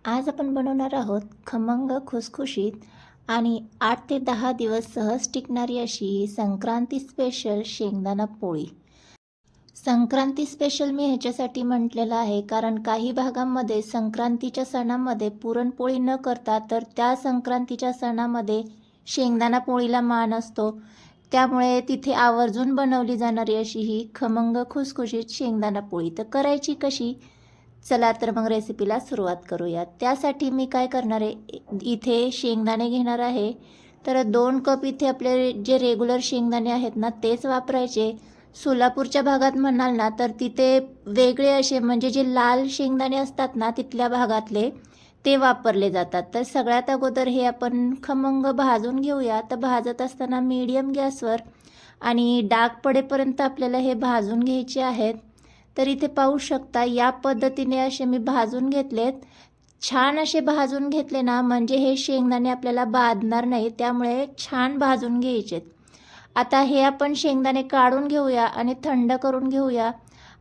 आज आपण बनवणार आहोत खमंग खुसखुशीत आणि 8 ते 10 दिवस सहज टिकणारी अशी संक्रांती स्पेशल शेंगदाणा पोळी. संक्रांती स्पेशल मी ह्याच्यासाठी म्हटलेलं आहे कारण काही भागांमध्ये संक्रांतीच्या सणामध्ये पुरणपोळी न करता तर त्या संक्रांतीच्या सणामध्ये शेंगदाणा पोळीला मान असतो. त्यामुळे तिथे आवर्जून बनवली जाणारी अशी ही खमंग खुसखुशीत शेंगदाणा पोळी. तर करायची कशी? चला तर मग रेसिपीला सुरुवात करूया. त्यासाठी मी काय करणार आहे, इथे शेंगदाणे घेणार आहे. तर 2 कप इथे आपले जे रेग्युलर शेंगदाणे आहेत ना तेच वापरायचे. सोलापूरच्या भागात म्हणाल ना तर तिथे वेगळे असे म्हणजे जे लाल शेंगदाणे असतात ना तिथल्या भागातले ते वापरले जातात. तर सगळ्यात अगोदर हे आपण खमंग भाजून घेऊया. तर भाजत असताना मीडियम गॅसवर आणि डाग पडेपर्यंत आपल्याला हे भाजून घ्यायचे आहेत. तर इथे पाहू शकता या पद्धतीने असे मी भाजून घेतलेत. छान असे भाजून घेतले ना म्हणजे हे शेंगदाणे आपल्याला बाधणार नाही, त्यामुळे छान भाजून घ्यायचेत. आता हे आपण शेंगदाणे काढून घेऊया आणि थंड करून घेऊया.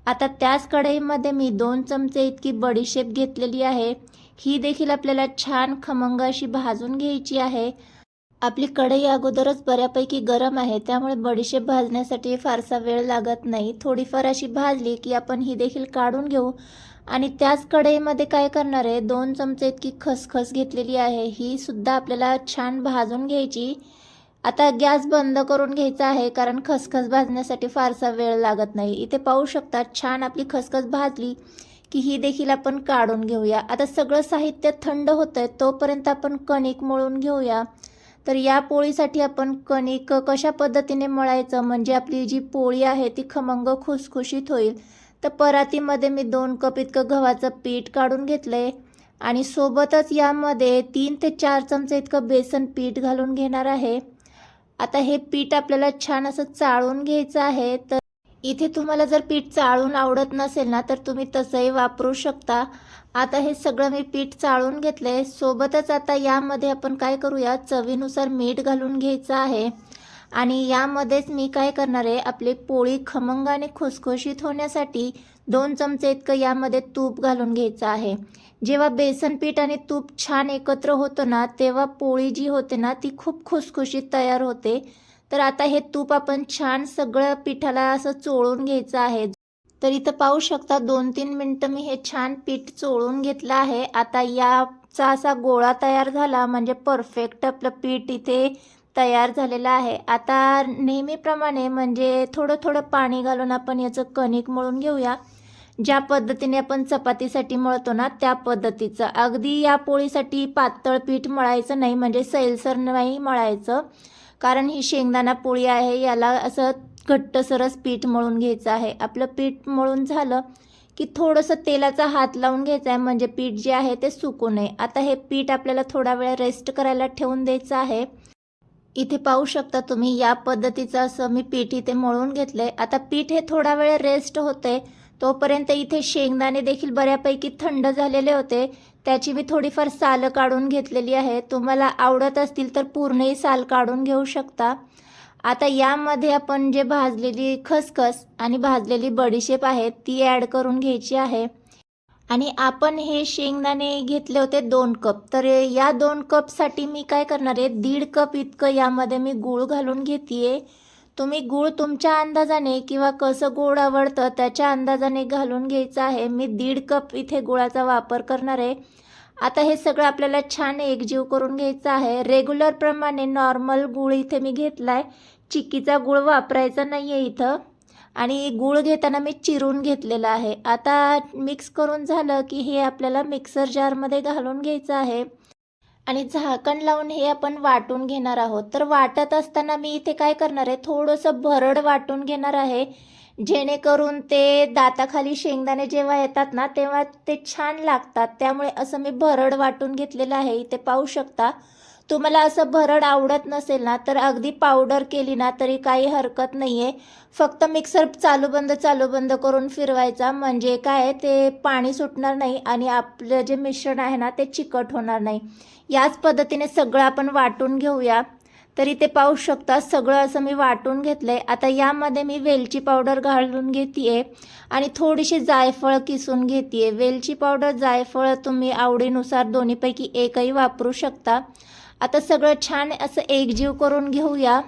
आता त्याच कढईमध्ये मी 2 चमचे इतकी बडीशेप घेतलेली आहे. ही देखील आपल्याला छान खमंग अशी भाजून घ्यायची आहे. आपली कढई अगोदरच बऱ्यापैकी गरम आहे, त्यामुळे बडीशेप भाजण्यासाठी फारसा वेळ लागत नाही. थोडीफार अशी भाजली की आपण ही देखील काढून घेऊ. आणि त्याच कढईमध्ये काय करणार आहे, 2 चमचे इतकी खसखस घेतलेली आहे. ही सुद्धा आपल्याला छान भाजून घ्यायची. आता गॅस बंद करून घ्यायचा आहे कारण खसखस भाजण्यासाठी फारसा वेळ लागत नाही. इथे पाहू शकता छान आपली खसखस भाजली की ही देखील आपण काढून घेऊया. आता सगळं साहित्य थंड होतंय तोपर्यंत आपण कणिक मळून घेऊया. तर या पोळीसाठी आपण कणिक कशा पद्धतीने मळायचं म्हणजे आपली जी पोळी आहे ती खमंग खुसखुशीत होईल. तर परातीमध्ये मी 2 कप इतकं गव्हाचं पीठ काढून घेतलंय आणि सोबतच यामध्ये 3 ते 4 चमचे इतकं बेसन पीठ घालून घेणार आहे. आता हे पीठ आपल्याला छान असं चाळून घ्यायचं आहे. तर इथे तुम्हाला जर पीठ चाळून आवडत नसेल ना तर तुम्ही तसंही वापरू शकता. आता हे सगळं मी पीठ चाळून घेतलंय. सोबतच आता यामध्ये आपण काय करूया, चवीनुसार मीठ घालून घ्यायचं आहे. आणि यामध्येच मी काय करणार आहे, आपली पोळी खमंग आणि खुसखुशीत होण्यासाठी 2 चमचे इतकं यामध्ये तूप घालून घ्यायचं आहे. जेव्हा बेसन पीठ आणि तूप छान एकत्र होतं ना तेव्हा पोळी जी होते ना ती खूप खुसखुशीत तयार होते. तर आता हे तूप आपण छान सगळं पिठाला असं चोळून घ्यायचं आहे. तर इथं पाहू शकता 2-3 मिनटं मी हे छान पीठ चोळून घेतलं आहे. आता याचा असा गोळा तयार झाला म्हणजे परफेक्ट आपलं पीठ इथे तयार झालेलं आहे. आता नेहमीप्रमाणे म्हणजे थोडं थोडं पाणी घालून आपण याचं कणिक मळून घेऊया. ज्या पद्धतीने आपण चपातीसाठी मळतो ना त्या पद्धतीचं. अगदी या पोळीसाठी पातळ पीठ मळायचं नाही म्हणजे सैलसर नाही मळायचं, कारण ही शेंगदाणा पोळी आहे याला असं घट्टसरच पीठ मळून घ्यायचं आहे. आपलं पीठ मळून झालं की थोडंसं तेलाचा हात लावून घ्यायचा आहे म्हणजे पीठ जे आहे ते सुकू नये. आता हे पीठ आपल्याला थोडा वेळ रेस्ट करायला ठेवून द्यायचं आहे. इथे पाहू शकता तुम्ही या पद्धतीचं असं मी पीठ इथे मळून घेतलंय. आता पीठ हे थोडा वेळ रेस्ट होते तोपर्यंत इथे शेंगदाणे देखील बऱ्यापैकी थंड झालेले होते. त्याची मी थोडीफार सालं काढून घेतलेली आहे. तुम्हाला आवडत असतील तर पूर्णही साल काढून घेऊ शकता. आता यामध्ये आपण जे भाजलेली खसखस आणि भाजलेली बडीशेप आहे ती ॲड करून घ्यायची आहे. आणि आपण हे शेंगदाणे घेतले होते 2 कप. तर या 2 कपसाठी मी काय करणार आहे, 1.5 कप इतकं यामध्ये मी गूळ घालून घेते. तुम्ही गूळ तुमच्या अंदाजाने किंवा कसं गोड आवडतं त्याच्या अंदाजाने घालून घ्यायचं आहे. मी 1.5 कप इथे गुळाचा वापर करणार आहे. आता हे सगळं आपल्याला छान एकजीव करून घ्यायचं आहे. रेग्युलरप्रमाणे नॉर्मल गूळ इथे मी घेतला आहे. चिक्कीचा गूळ वापरायचा नाही आहे इथं. आणि गूळ घेताना मी चिरून घेतलेला आहे. आता मिक्स करून झालं की हे आपल्याला मिक्सर जारमध्ये घालून घ्यायचं आहे आणि झाकण लावून हे आपण वाटून घेणार आहोत. तर वाटत असताना मी इथे काय करणार आहे, थोडंसं भरड वाटून घेणार आहे जेणेकरून ते दाताखाली शेंगदाणे जेव्हा येतात ना तेव्हा ते छान लागतात. त्यामुळे असं मी भरड वाटून घेतलेलं आहे. इथे पाहू शकता. तुम्हाला असं भरड आवडत नसेल ना तर अगदी पावडर केली ना तरी काही हरकत नाही आहे. फक्त मिक्सर चालू बंद करून फिरवायचा म्हणजे काय ते पाणी सुटणार नाही आणि आपलं जे मिश्रण आहे ना ते चिकट होणार नाही. याच पद्धतीने सगळं आपण वाटून घेऊया. तर इथे पाहू शकता सगळं असं मी वाटून घेतलंय। आता यामध्ये मी वेलची पावडर घालून घेतीये आणि थोडीशी जायफळ किसून घेतीये। वेलची पावडर जायफळ तुम्ही आवडीनुसार दोन्हीपैकी एकही वापरू शकता। आता सगळं छान असं एकजीव करून घेऊया।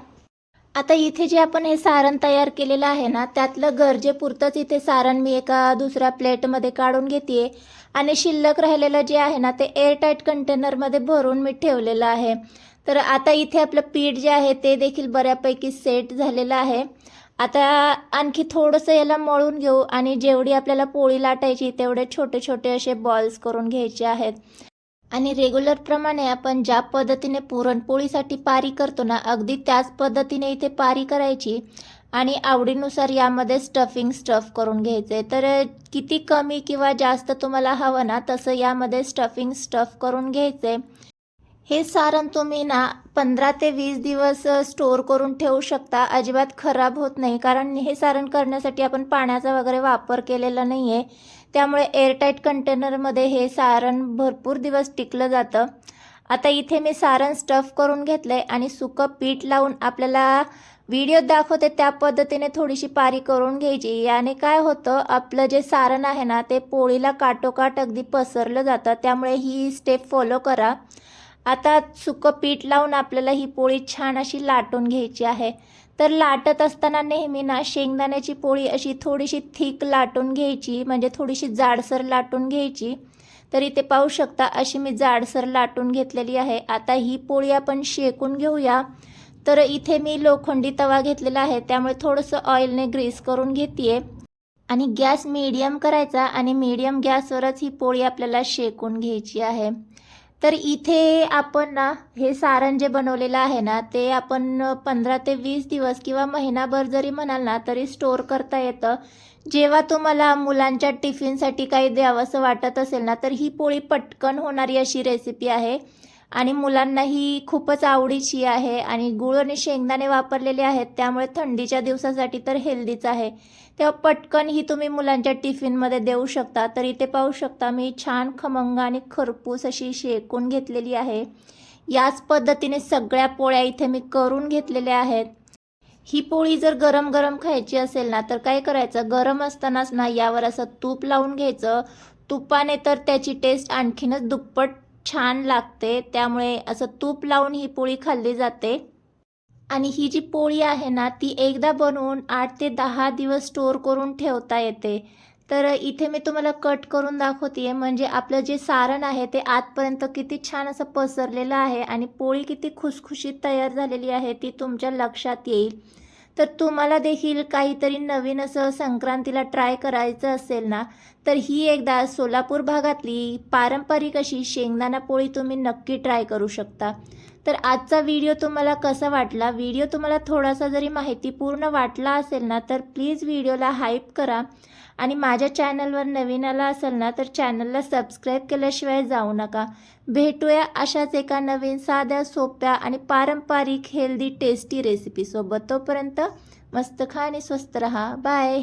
आता इथे जे आपण हे सारण तयार केलेलं आहे ना, त्यातलं गरजेपुरतंच इथे सारण मी एका दुसऱ्या प्लेटमध्ये काढून घेते आणि शिल्लक राहिलेलं जे आहे ना ते एअरटाईट कंटेनरमध्ये भरून मी ठेवलेलं आहे। तर आता इथे आपलं पीठ जे आहे ते देखील बऱ्यापैकी सेट झालेलं आहे। आता आणखी थोडंसं याला मळून घेऊ आणि जेवढी आपल्याला पोळी लाटायची तेवढे छोटे छोटे असे बॉल्स करून घ्यायचे आहेत। आणि रेग्युलर प्रमाणे आपण ज्या पद्धतीने पुरणपोळीसाठी पारी करतो ना, अगदी त्याच पद्धतीने इथे पारी करायची आणि आवडीनुसार यामध्ये स्टफ करून घ्यायचे। तर किती कमी किंवा जास्त तुम्हाला हवं ना तसं यामध्ये स्टफ करून घ्यायचे। हे सारण तुम्ही ना 15 ते 20 दिवस स्टोअर करून ठेवू शकता, अजिबात खराब होत नाही। कारण हे सारण करण्यासाठी आपण पाण्याचा वगैरे वापर केलेला नाही आहे, त्यामुळे एअरटाईट कंटेनरमध्ये हे सारण भरपूर दिवस टिकलं जातं। आता इथे मी सारण स्टफ करून घेतलं आहे आणि सुकं पीठ लावून आपल्याला व्हिडिओत दाखवते त्या पद्धतीने थोडीशी पारी करून घ्यायची। याने काय होतं, आपलं जे सारण आहे ना ते पोळीला काठोकाठ अगदी पसरलं जातं, त्यामुळे ही स्टेप फॉलो करा। आता सुकं पीठ लावून आपल्याला ही पोळी छान अशी लाटून घ्यायची आहे। तर लाटत असताना नेहमी ना शेंगदाण्याची पोळी अशी थोडीशी थिक लाटून घ्यायची, म्हणजे थोडीशी जाडसर लाटून घ्यायची। तर इथे पाहू शकता अशी मी जाडसर लाटून घेतलेली आहे। आता ही पोळी आपण शेकून घेऊया। तर इथे मी लोखंडी तवा घेतलेला आहे, त्यामुळे थोडंसं ऑइलने ग्रीस करून घेते आणि गॅस मीडियम करायचा आणि मीडियम गॅसवरच ही पोळी आपल्याला शेकून घ्यायची आहे। तर इथे आपण ना हे सारण जे बनवलेलं आहे ना ते आपण 15 ते 20 दिवस किंवा महिनाभर जरी म्हणाल ना तरी स्टोअर करता येतं। जेव्हा तुम्हाला मुलांच्या टिफिनसाठी काही द्यावंसं वाटत असेल ना तर ही पोळी पटकन होणारी अशी रेसिपी आहे आणि मुलांना ही खूपच आवडीची आहे आणि गूळ आणि शेंगदाणे वापरलेले आहेत, त्यामुळे थंडीच्या दिवसासाठी तर हेल्दीच आहे। तेव्हा पटकन ही तुम्ही मुलांच्या टिफिनमध्ये देऊ शकता। तर इथे पाहू शकता मी छान खमंग आणि खरपूस अशी शेकून घेतलेली आहे। याच पद्धतीने सगळ्या पोळ्या इथे मी करून घेतलेल्या आहेत। ही पोळी जर गरम गरम खायची असेल ना तर काय करायचं, गरम असतानाच ना यावर असं तूप लावून घ्यायचं। तुपाने तर त्याची टेस्ट आणखीनच दुप्पट छान लागते, त्यामुळे असं तूप लावून ही पोळी खाल्ली जाते। आणि ही जी पोळी आहे ना ती एकदा बनवून 8 ते 10 दिवस स्टोअर करून ठेवता येते। तर इथे मी तुम्हाला कट करून दाखवते, म्हणजे आपलं जे सारण आहे ते आतपर्यंत किती छान असं पसरलेलं आहे आणि पोळी किती खुसखुशीत तयार झालेली आहे ती तुमच्या लक्षात येईल। तर तुम्हाला देखील काहीतरी नवीन असं संक्रांतीला ट्राय करायचं असेल ना तर ही एकदा सोलापूर भागातली पारंपरिक अशी शेंगदाणा पोळी तुम्ही नक्की ट्राय करू शकता। तर आजचा व्हिडिओ तुम्हाला कसा वाटला, व्हिडिओ तुम्हाला थोडासा जरी माहितीपूर्ण वाटला असेल ना तर प्लीज व्हिडिओला हाईप करा आणि माझ्या चॅनलवर नवीन आला असेल ना तर चॅनलला सबस्क्राईब केल्याशिवाय जाऊ नका। भेटूया अशाच एका नवीन साध्या सोप्या आणि पारंपरिक हेल्दी टेस्टी रेसिपीसोबत। तोपर्यंत मस्त खा आणि स्वस्त रहा। बाय।